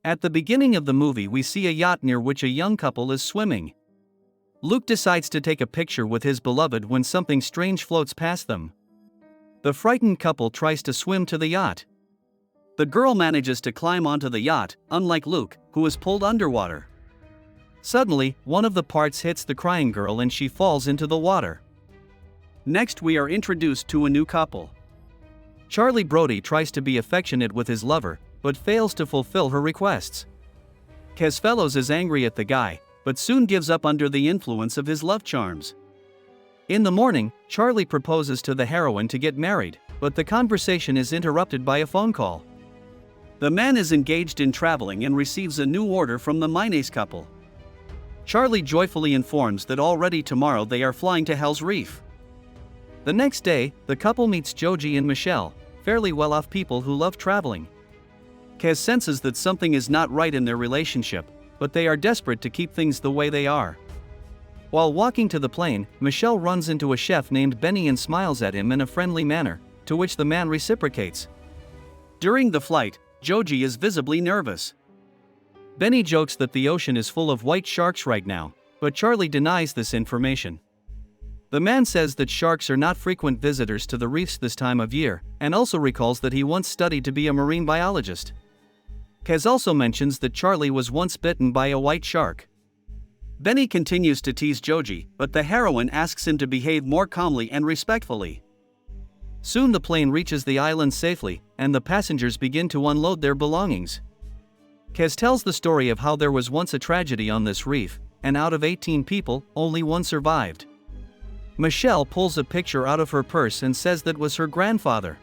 At the beginning of the movie, we see a yacht near which a young couple is swimming. Luke decides to take a picture with his beloved when something strange floats past them. The frightened couple tries to swim to the yacht. The girl manages to climb onto the yacht, unlike Luke, who is pulled underwater. Suddenly, one of the parts hits the crying girl and she falls into the water. Next, we are introduced to a new couple. Charlie Brody tries to be affectionate with his lover, but fails to fulfill her requests. Kez Fellows is angry at the guy, but soon gives up under the influence of his love charms. In the morning, Charlie proposes to the heroine to get married, but the conversation is interrupted by a phone call. The man is engaged in traveling and receives a new order from the mayonnaise couple. Charlie joyfully informs that already tomorrow they are flying to Hell's Reef. The next day, the couple meets Joji and Michelle, fairly well-off people who love traveling. Kez senses that something is not right in their relationship, but they are desperate to keep things the way they are. While walking to the plane, Michelle runs into a chef named Benny and smiles at him in a friendly manner, to which the man reciprocates. During the flight, Joji is visibly nervous. Benny jokes that the ocean is full of white sharks right now, but Charlie denies this information. The man says that sharks are not frequent visitors to the reefs this time of year, and also recalls that he once studied to be a marine biologist. Kez also mentions that Charlie was once bitten by a white shark. Benny continues to tease Joji, but the heroine asks him to behave more calmly and respectfully. Soon the plane reaches the island safely, and the passengers begin to unload their belongings. Kez tells the story of how there was once a tragedy on this reef, and out of 18 people, only one survived. Michelle pulls a picture out of her purse and says that was her grandfather.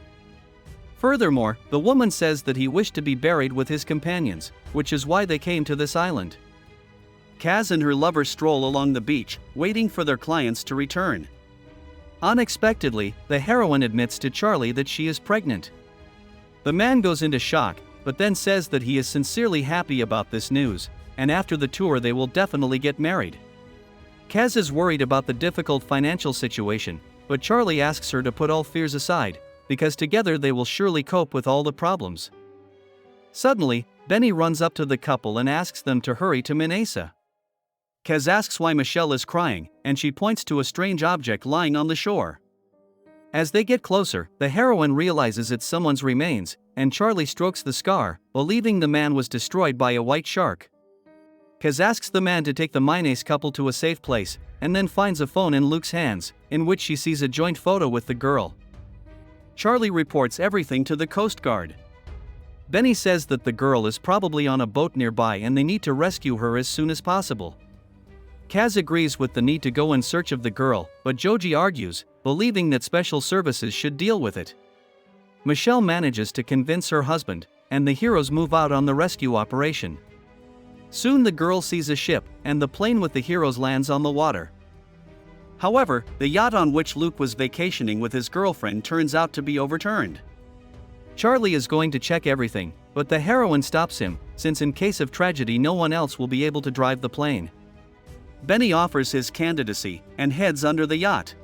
Furthermore, the woman says that he wished to be buried with his companions, which is why they came to this island. Kaz and her lover stroll along the beach, waiting for their clients to return. Unexpectedly, the heroine admits to Charlie that she is pregnant. The man goes into shock, but then says that he is sincerely happy about this news, and after the tour they will definitely get married. Kaz is worried about the difficult financial situation, but Charlie asks her to put all fears aside, because together they will surely cope with all the problems. Suddenly, Benny runs up to the couple and asks them to hurry to Minesa. Kez asks why Michelle is crying, and she points to a strange object lying on the shore. As they get closer, the heroine realizes it's someone's remains, and Charlie strokes the scar, believing the man was destroyed by a white shark. Kez asks the man to take the mayonnaise couple to a safe place, and then finds a phone in Luke's hands, in which she sees a joint photo with the girl. Charlie reports everything to the Coast Guard. Benny says that the girl is probably on a boat nearby and they need to rescue her as soon as possible. Kaz agrees with the need to go in search of the girl, but Joji argues, believing that special services should deal with it. Michelle manages to convince her husband, and the heroes move out on the rescue operation. Soon the girl sees a ship, and the plane with the heroes lands on the water. However, the yacht on which Luke was vacationing with his girlfriend turns out to be overturned. Charlie is going to check everything, but the heroine stops him, since in case of tragedy no one else will be able to drive the plane. Benny offers his candidacy, and heads under the yacht.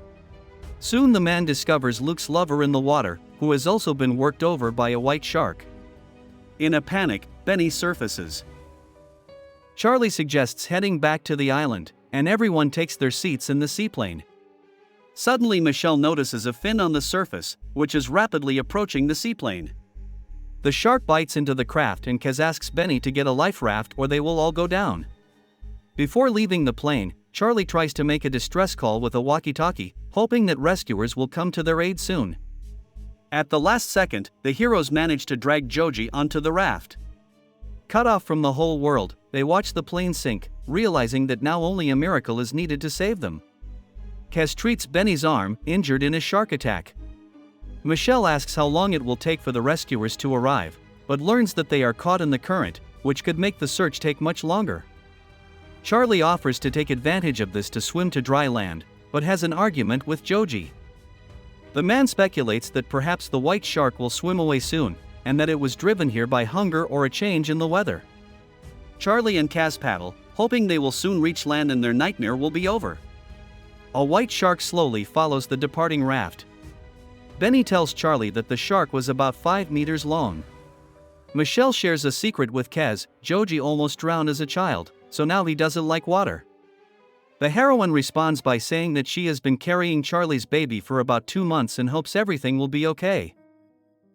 Soon the man discovers Luke's lover in the water, who has also been worked over by a white shark. In a panic, Benny surfaces. Charlie suggests heading back to the island, and everyone takes their seats in the seaplane. Suddenly Michelle notices a fin on the surface, which is rapidly approaching the seaplane. The shark bites into the craft and Kez asks Benny to get a life raft or they will all go down. Before leaving the plane, Charlie tries to make a distress call with a walkie-talkie, hoping that rescuers will come to their aid soon. At the last second, the heroes manage to drag Joji onto the raft. Cut off from the whole world, they watch the plane sink, realizing that now only a miracle is needed to save them. Kez treats Benny's arm, injured in a shark attack. Michelle asks how long it will take for the rescuers to arrive, but learns that they are caught in the current, which could make the search take much longer. Charlie offers to take advantage of this to swim to dry land, but has an argument with Joji. The man speculates that perhaps the white shark will swim away soon, and that it was driven here by hunger or a change in the weather. Charlie and Kaz paddle, hoping they will soon reach land and their nightmare will be over. A white shark slowly follows the departing raft. Benny tells Charlie that the shark was about 5 meters long. Michelle shares a secret with Kaz. Joji almost drowned as a child, so now he doesn't like water. The heroine responds by saying that she has been carrying Charlie's baby for about 2 months and hopes everything will be okay.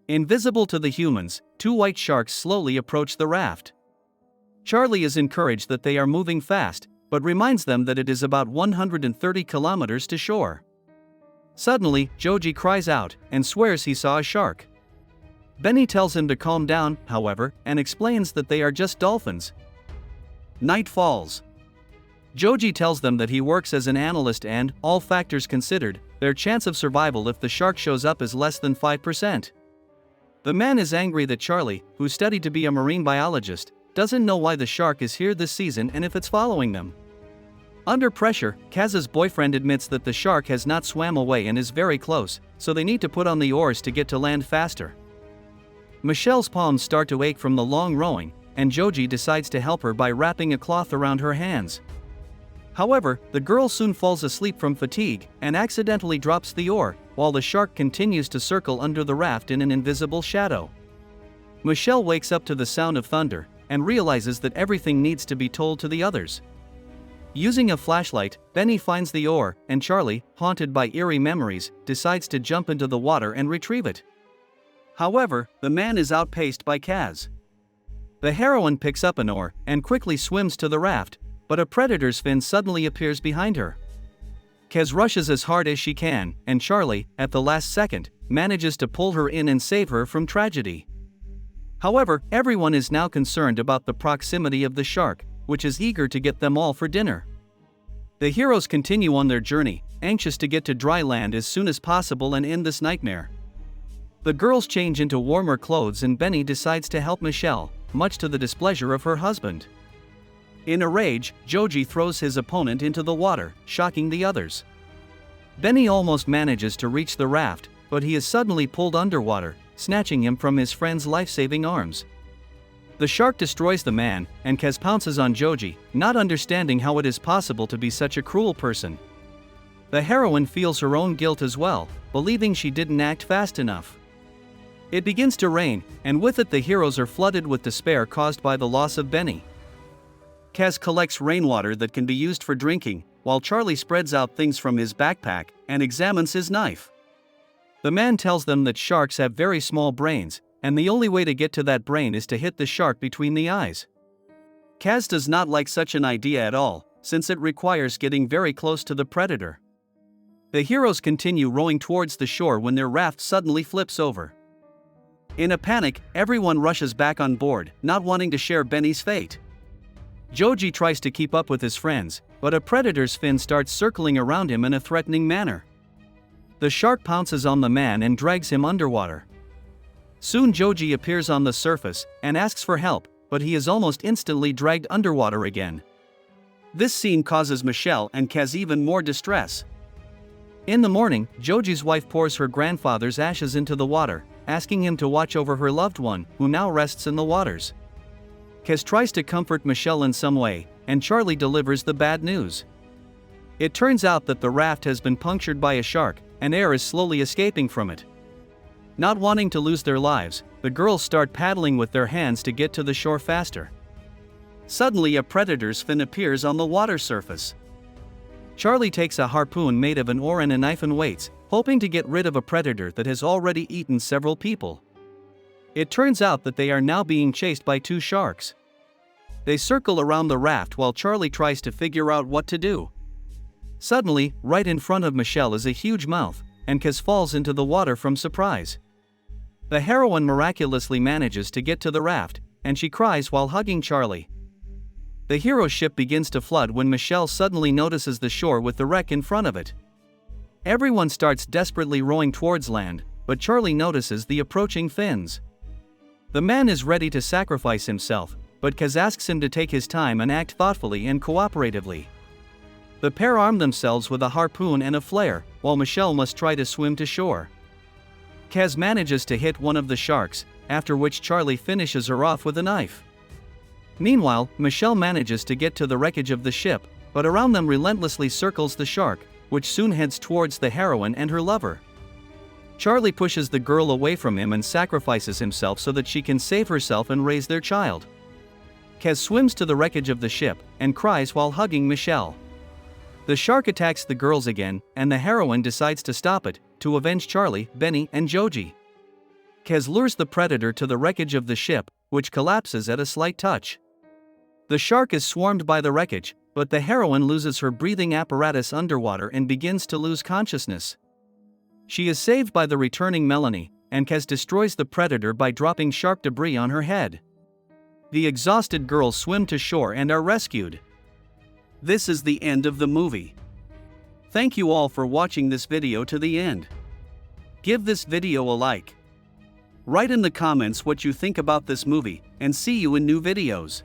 Invisible to the humans, 2 white sharks slowly approach the raft. Charlie is encouraged that they are moving fast, but reminds them that it is about 130 kilometers to shore. Suddenly, Joji cries out and swears he saw a shark. Benny tells him to calm down, however, and explains that they are just dolphins. Night falls. Joji tells them that he works as an analyst and, all factors considered, their chance of survival if the shark shows up is less than 5%. The man is angry that Charlie, who studied to be a marine biologist, doesn't know why the shark is here this season and if it's following them. Under pressure, Kaz's boyfriend admits that the shark has not swam away and is very close, so they need to put on the oars to get to land faster. Michelle's palms start to ache from the long rowing, and Joji decides to help her by wrapping a cloth around her hands. However, the girl soon falls asleep from fatigue and accidentally drops the oar, while the shark continues to circle under the raft in an invisible shadow. Michelle wakes up to the sound of thunder and realizes that everything needs to be told to the others. Using a flashlight, Benny finds the oar, and Charlie, haunted by eerie memories, decides to jump into the water and retrieve it. However, the man is outpaced by Kaz. The heroine picks up an oar and quickly swims to the raft, but a predator's fin suddenly appears behind her. Kaz rushes as hard as she can, and Charlie, at the last second, manages to pull her in and save her from tragedy. However, everyone is now concerned about the proximity of the shark, which is eager to get them all for dinner. The heroes continue on their journey, anxious to get to dry land as soon as possible and end this nightmare. The girls change into warmer clothes and Benny decides to help Michelle, much to the displeasure of her husband. In a rage, Joji throws his opponent into the water, shocking the others. Benny almost manages to reach the raft, but he is suddenly pulled underwater, snatching him from his friend's life-saving arms. The shark destroys the man, and Kaz pounces on Joji, not understanding how it is possible to be such a cruel person. The heroine feels her own guilt as well, believing she didn't act fast enough. It begins to rain, and with it the heroes are flooded with despair caused by the loss of Benny. Kaz collects rainwater that can be used for drinking, while Charlie spreads out things from his backpack and examines his knife. The man tells them that sharks have very small brains, and the only way to get to that brain is to hit the shark between the eyes. Kaz does not like such an idea at all, since it requires getting very close to the predator. The heroes continue rowing towards the shore when their raft suddenly flips over. In a panic, everyone rushes back on board, not wanting to share Benny's fate. Joji tries to keep up with his friends, but a predator's fin starts circling around him in a threatening manner. The shark pounces on the man and drags him underwater. Soon Joji appears on the surface and asks for help, but he is almost instantly dragged underwater again. This scene causes Michelle and Kaz even more distress. In the morning, Joji's wife pours her grandfather's ashes into the water, asking him to watch over her loved one, who now rests in the waters. Kaz tries to comfort Michelle in some way, and Charlie delivers the bad news. It turns out that the raft has been punctured by a shark, and air is slowly escaping from it. Not wanting to lose their lives, the girls start paddling with their hands to get to the shore faster. Suddenly a predator's fin appears on the water surface. Charlie takes a harpoon made of an oar and a knife and waits, hoping to get rid of a predator that has already eaten several people. It turns out that they are now being chased by 2 sharks. They circle around the raft while Charlie tries to figure out what to do. Suddenly, right in front of Michelle is a huge mouth, and Kaz falls into the water from surprise. The heroine miraculously manages to get to the raft, and she cries while hugging Charlie. The hero's ship begins to flood when Michelle suddenly notices the shore with the wreck in front of it. Everyone starts desperately rowing towards land, but Charlie notices the approaching fins. The man is ready to sacrifice himself, but Kaz asks him to take his time and act thoughtfully and cooperatively. The pair arm themselves with a harpoon and a flare, while Michelle must try to swim to shore. Kaz manages to hit one of the sharks, after which Charlie finishes her off with a knife. Meanwhile, Michelle manages to get to the wreckage of the ship, but around them relentlessly circles the shark, which soon heads towards the heroine and her lover. Charlie pushes the girl away from him and sacrifices himself so that she can save herself and raise their child. Kez swims to the wreckage of the ship and cries while hugging Michelle. The shark attacks the girls again, and the heroine decides to stop it, to avenge Charlie, Benny, and Joji. Kez lures the predator to the wreckage of the ship, which collapses at a slight touch. The shark is swarmed by the wreckage, but the heroine loses her breathing apparatus underwater and begins to lose consciousness. She is saved by the returning Melanie, and Kez destroys the predator by dropping shark debris on her head. The exhausted girls swim to shore and are rescued. This is the end of the movie. Thank you all for watching this video to the end. Give this video a like. Write in the comments what you think about this movie, and see you in new videos.